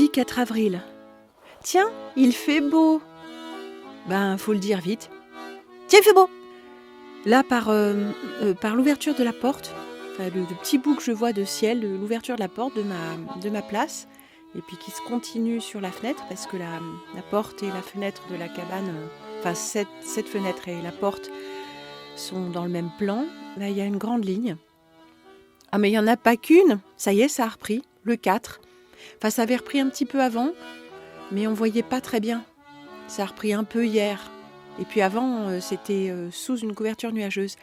Jeudi 4 avril. Tiens, il fait beau. Ben, faut le dire vite. Tiens, il fait beau. Là, par l'ouverture de la porte, enfin, le petit bout que je vois de ciel, l'ouverture de la porte de ma place, et puis qui se continue sur la fenêtre, parce que la porte et la fenêtre de la cabane, enfin cette fenêtre et la porte sont dans le même plan. Là, il y a une grande ligne. Ah, mais il n'y en a pas qu'une. Ça y est, ça a repris, le 4. Enfin, ça avait repris un petit peu avant, mais on ne voyait pas très bien. Ça a repris un peu hier. Et puis avant, c'était sous une couverture nuageuse.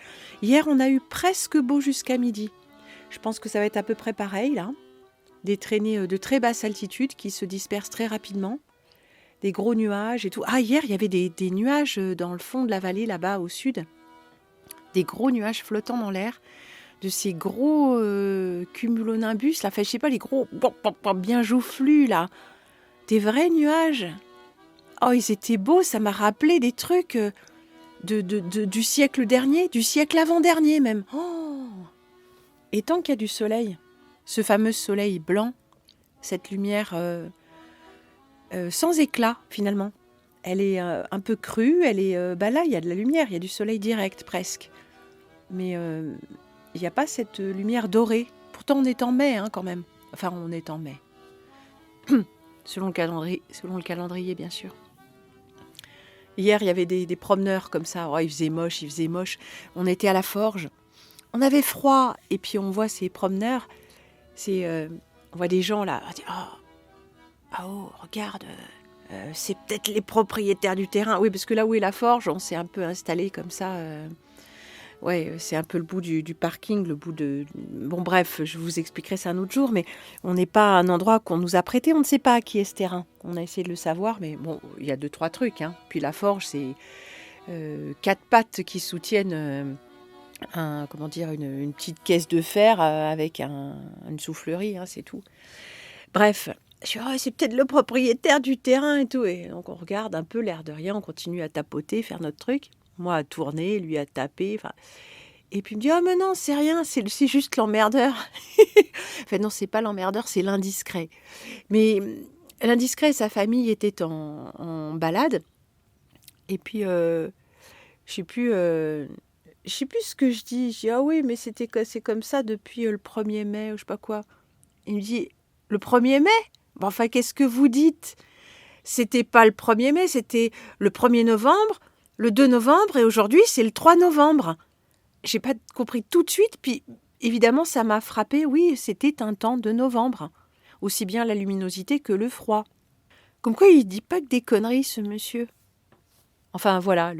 Hier, on a eu presque beau jusqu'à midi. Je pense que ça va être à peu près pareil, là. Des traînées de très basse altitude qui se dispersent très rapidement. Des gros nuages et tout. Ah, hier, il y avait des nuages dans le fond de la vallée, là-bas, au sud. Des gros nuages flottant dans l'air. De ces gros cumulonimbus, là. Enfin, je sais pas, les gros bien joufflus, là. Des vrais nuages. Oh, ils étaient beaux, ça m'a rappelé des trucs du siècle dernier, du siècle avant-dernier même. Oh. Et tant qu'il y a du soleil, ce fameux soleil blanc, cette lumière sans éclat finalement, elle est un peu crue, elle est, là il y a de la lumière, il y a du soleil direct presque. Mais il n'y a pas cette lumière dorée. Pourtant on est en mai quand même. Enfin on est en mai. selon le calendrier bien sûr. Hier, il y avait des promeneurs comme ça. Oh, il faisait moche. On était à la forge. On avait froid. Et puis, on voit ces promeneurs. On voit des gens là. On dit, regarde. C'est peut-être les propriétaires du terrain. Oui, parce que là où est la forge, on s'est un peu installé comme ça. C'est un peu le bout du parking, le bout de... Bon, bref, je vous expliquerai ça un autre jour, mais on n'est pas à un endroit qu'on nous a prêté, on ne sait pas à qui est ce terrain. On a essayé de le savoir, mais bon, il y a 2-3 trucs. Puis la forge, c'est 4 pattes qui soutiennent une petite caisse de fer avec une soufflerie, c'est tout. Bref, je dis, c'est peut-être le propriétaire du terrain et tout. Et donc on regarde un peu, l'air de rien, on continue à tapoter, faire notre truc. Moi à tourner, lui à taper. Et puis il me dit, mais non, c'est rien, c'est juste l'emmerdeur. Enfin non, c'est pas l'emmerdeur, c'est l'indiscret. Mais l'indiscret et sa famille étaient en balade. Et puis, je sais plus ce que je dis. Je dis, oui, mais c'est comme ça depuis le 1er mai, ou je sais pas quoi. Il me dit, le 1er mai ? Enfin, qu'est-ce que vous dites ? C'était pas le 1er mai, c'était le 1er novembre, le 2 novembre, et aujourd'hui, c'est le 3 novembre. J'ai pas compris tout de suite, puis évidemment, ça m'a frappé. Oui, c'était un temps de novembre. Aussi bien la luminosité que le froid. Comme quoi, il dit pas que des conneries, ce monsieur. Enfin, voilà,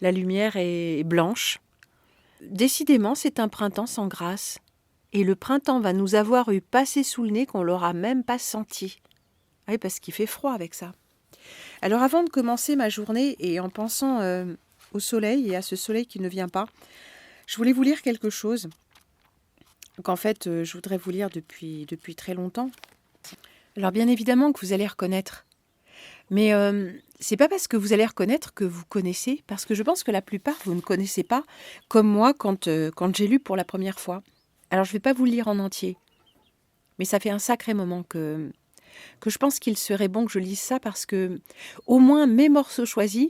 la lumière est blanche. Décidément, c'est un printemps sans grâce. Et le printemps va nous avoir eu passé sous le nez qu'on l'aura même pas senti. Oui, parce qu'il fait froid avec ça. Alors avant de commencer ma journée et en pensant au soleil et à ce soleil qui ne vient pas, je voulais vous lire quelque chose qu'en fait je voudrais vous lire depuis très longtemps. Alors bien évidemment que vous allez reconnaître. Mais c'est pas parce que vous allez reconnaître que vous connaissez, parce que je pense que la plupart vous ne connaissez pas, comme moi quand j'ai lu pour la première fois. Alors je ne vais pas vous le lire en entier, mais ça fait un sacré moment que je pense qu'il serait bon que je lise ça parce que, au moins, mes morceaux choisis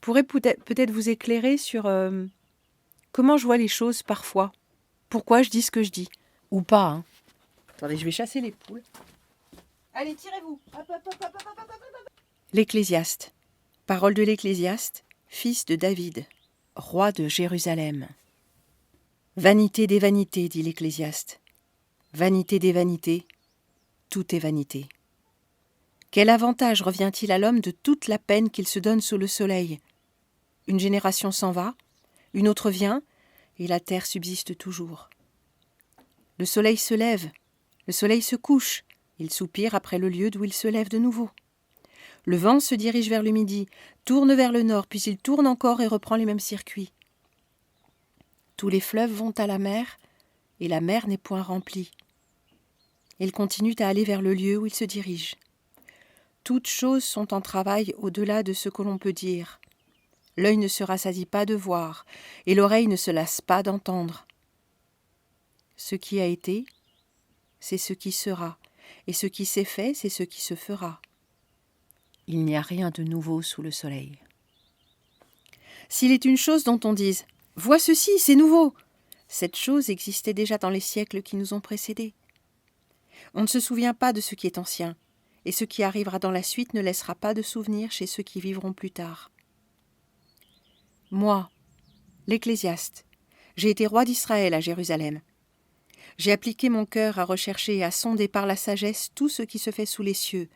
pourraient peut-être vous éclairer sur comment je vois les choses parfois. Pourquoi je dis ce que je dis. Ou pas. Attendez, je vais chasser les poules. Allez, tirez-vous. Hop, hop, hop, hop, hop, hop, hop, hop. L'Ecclésiaste. Parole de l'Ecclésiaste, fils de David, roi de Jérusalem. Vanité des vanités, dit l'Ecclésiaste. Vanité des vanités, tout est vanité. Quel avantage revient-il à l'homme de toute la peine qu'il se donne sous le soleil ? Une génération s'en va, une autre vient, et la terre subsiste toujours. Le soleil se lève, le soleil se couche, il soupire après le lieu d'où il se lève de nouveau. Le vent se dirige vers le midi, tourne vers le nord, puis il tourne encore et reprend les mêmes circuits. Tous les fleuves vont à la mer, et la mer n'est point remplie. Ils continuent à aller vers le lieu où ils se dirigent. Toutes choses sont en travail au-delà de ce que l'on peut dire. L'œil ne se rassasie pas de voir, et l'oreille ne se lasse pas d'entendre. Ce qui a été, c'est ce qui sera, et ce qui s'est fait, c'est ce qui se fera. Il n'y a rien de nouveau sous le soleil. S'il est une chose dont on dise « Vois ceci, c'est nouveau !» cette chose existait déjà dans les siècles qui nous ont précédés. On ne se souvient pas de ce qui est ancien, et ce qui arrivera dans la suite ne laissera pas de souvenir chez ceux qui vivront plus tard. Moi, l'Ecclésiaste, j'ai été roi d'Israël à Jérusalem. J'ai appliqué mon cœur à rechercher et à sonder par la sagesse tout ce qui se fait sous les cieux.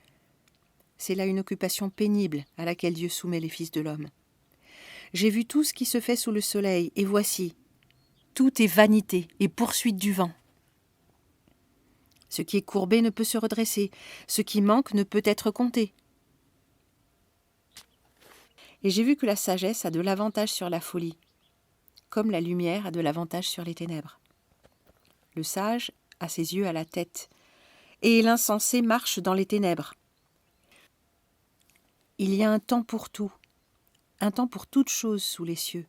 C'est là une occupation pénible à laquelle Dieu soumet les fils de l'homme. J'ai vu tout ce qui se fait sous le soleil, et voici, tout est vanité et poursuite du vent. Ce qui est courbé ne peut se redresser, ce qui manque ne peut être compté. Et j'ai vu que la sagesse a de l'avantage sur la folie, comme la lumière a de l'avantage sur les ténèbres. Le sage a ses yeux à la tête, et l'insensé marche dans les ténèbres. Il y a un temps pour tout, un temps pour toute chose sous les cieux,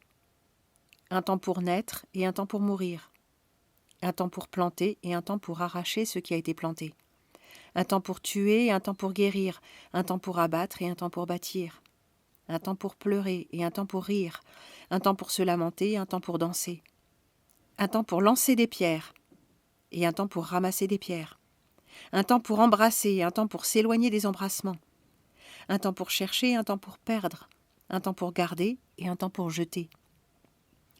un temps pour naître et un temps pour mourir, un temps pour planter et un temps pour arracher ce qui a été planté, un temps pour tuer et un temps pour guérir, un temps pour abattre et un temps pour bâtir, un temps pour pleurer et un temps pour rire, un temps pour se lamenter et un temps pour danser, un temps pour lancer des pierres et un temps pour ramasser des pierres, un temps pour embrasser et un temps pour s'éloigner des embrassements, un temps pour chercher et un temps pour perdre, un temps pour garder et un temps pour jeter,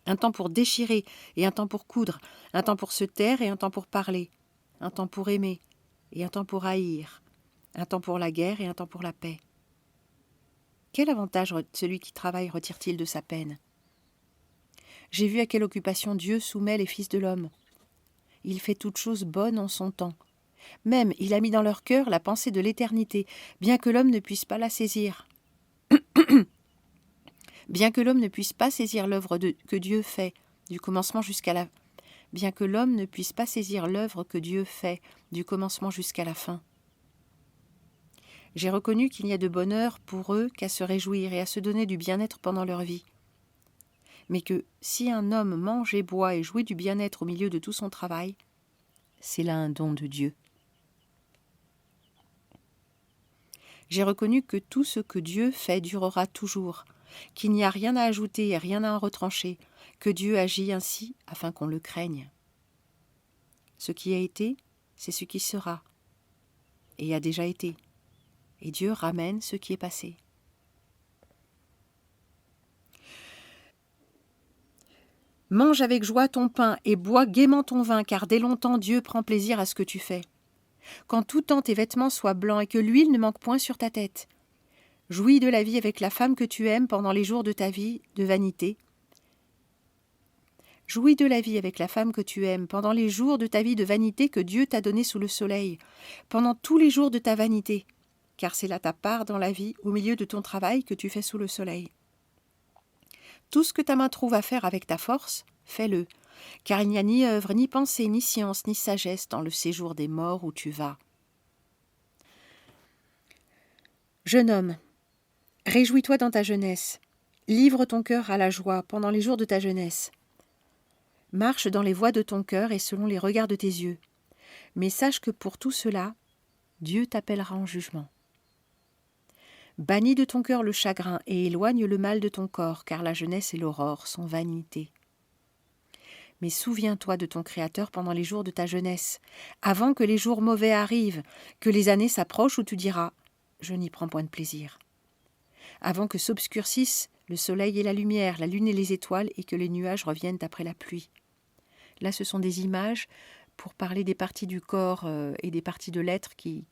un temps pour déchirer et un temps pour coudre, un temps pour se taire et un temps pour parler, un temps pour aimer et un temps pour haïr, un temps pour la guerre et un temps pour la paix. Quel avantage celui qui travaille retire-t-il de sa peine ? J'ai vu à quelle occupation Dieu soumet les fils de l'homme. Il fait toutes choses bonnes en son temps. Même, il a mis dans leur cœur la pensée de l'éternité, bien que l'homme ne puisse pas la saisir. Bien que l'homme ne puisse pas saisir l'œuvre que Dieu fait, du commencement jusqu'à la bien que l'homme ne puisse pas saisir l'œuvre que Dieu fait, du commencement jusqu'à la fin. J'ai reconnu qu'il n'y a de bonheur pour eux qu'à se réjouir et à se donner du bien-être pendant leur vie. Mais que si un homme mange et boit et jouit du bien-être au milieu de tout son travail, c'est là un don de Dieu. J'ai reconnu que tout ce que Dieu fait durera toujours, qu'il n'y a rien à ajouter et rien à en retrancher, que Dieu agit ainsi afin qu'on le craigne. Ce qui a été, c'est ce qui sera, et a déjà été, et Dieu ramène ce qui est passé. Mange avec joie ton pain et bois gaiement ton vin, car dès longtemps Dieu prend plaisir à ce que tu fais. Quand tout temps tes vêtements soient blancs et que l'huile ne manque point sur ta tête. Jouis de la vie avec la femme que tu aimes pendant les jours de ta vie de vanité. Jouis de la vie avec la femme que tu aimes pendant les jours de ta vie de vanité que Dieu t'a donné sous le soleil, pendant tous les jours de ta vanité, car c'est là ta part dans la vie, au milieu de ton travail que tu fais sous le soleil. Tout ce que ta main trouve à faire avec ta force, fais-le, car il n'y a ni œuvre, ni pensée, ni science, ni sagesse dans le séjour des morts où tu vas. Jeune homme, réjouis-toi dans ta jeunesse, livre ton cœur à la joie pendant les jours de ta jeunesse. Marche dans les voies de ton cœur et selon les regards de tes yeux. Mais sache que pour tout cela, Dieu t'appellera en jugement. Bannis de ton cœur le chagrin et éloigne le mal de ton corps, car la jeunesse et l'aurore sont vanité. Mais souviens-toi de ton Créateur pendant les jours de ta jeunesse, avant que les jours mauvais arrivent, que les années s'approchent où tu diras « je n'y prends point de plaisir ». Avant que s'obscurcissent le soleil et la lumière, la lune et les étoiles, et que les nuages reviennent après la pluie. Là, ce sont des images pour parler des parties du corps et des parties de l'être qui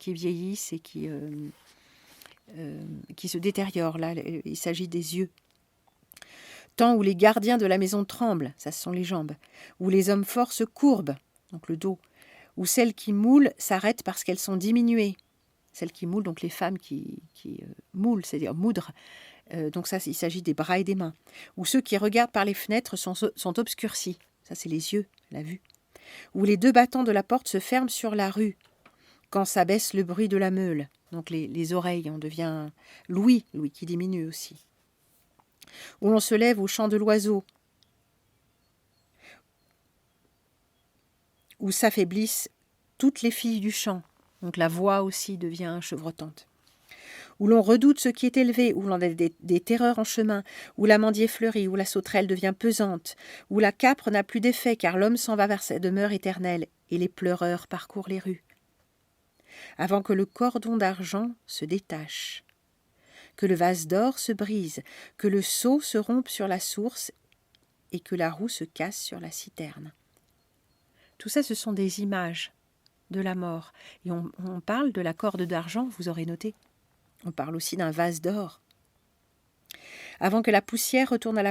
vieillissent et qui se détériorent. Là, il s'agit des yeux. Temps où les gardiens de la maison tremblent, ça ce sont les jambes, où les hommes forts se courbent, donc le dos, où celles qui moulent s'arrêtent parce qu'elles sont diminuées. Celles qui moulent, donc les femmes qui moulent, c'est-à-dire moudre. Donc ça, il s'agit des bras et des mains. Où ceux qui regardent par les fenêtres sont obscurcis. Ça, c'est les yeux, la vue. Où les deux battants de la porte se ferment sur la rue. Quand s'abaisse le bruit de la meule. Donc les oreilles, on devient l'ouïe qui diminue aussi. Où l'on se lève au chant de l'oiseau. Où s'affaiblissent toutes les filles du champ. Donc la voix aussi devient chevrotante. Où l'on redoute ce qui est élevé, où l'on a des terreurs en chemin, où l'amandier fleurit, où la sauterelle devient pesante, où la capre n'a plus d'effet car l'homme s'en va vers sa demeure éternelle et les pleureurs parcourent les rues. Avant que le cordon d'argent se détache, que le vase d'or se brise, que le seau se rompe sur la source et que la roue se casse sur la citerne. Tout ça, ce sont des images de la mort. Et on parle de la corde d'argent, vous aurez noté. On parle aussi d'un vase d'or. Avant que la poussière retourne à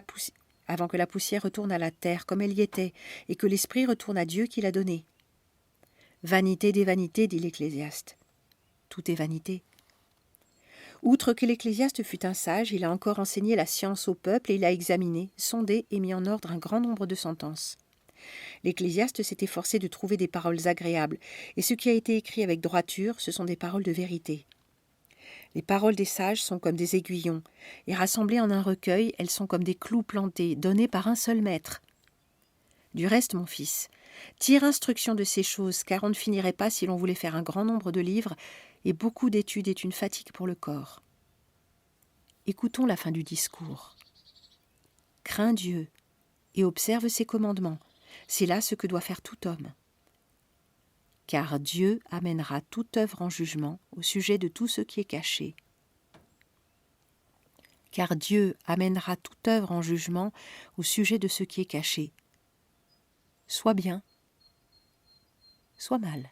la terre comme elle y était, et que l'esprit retourne à Dieu qui l'a donné. Vanité des vanités, dit l'Ecclésiaste. Tout est vanité. Outre que l'Ecclésiaste fut un sage, il a encore enseigné la science au peuple et il a examiné, sondé et mis en ordre un grand nombre de sentences. L'Ecclésiaste s'est efforcé de trouver des paroles agréables, et ce qui a été écrit avec droiture, ce sont des paroles de vérité. Les paroles des sages sont comme des aiguillons, et rassemblées en un recueil, elles sont comme des clous plantés, donnés par un seul maître. Du reste, mon fils, tire instruction de ces choses, car on ne finirait pas si l'on voulait faire un grand nombre de livres, et beaucoup d'études est une fatigue pour le corps. Écoutons la fin du discours. Crains Dieu, et observe ses commandements, c'est là ce que doit faire tout homme. Car Dieu amènera toute œuvre en jugement au sujet de tout ce qui est caché. Car Dieu amènera toute œuvre en jugement au sujet de ce qui est caché. Soit bien, soit mal.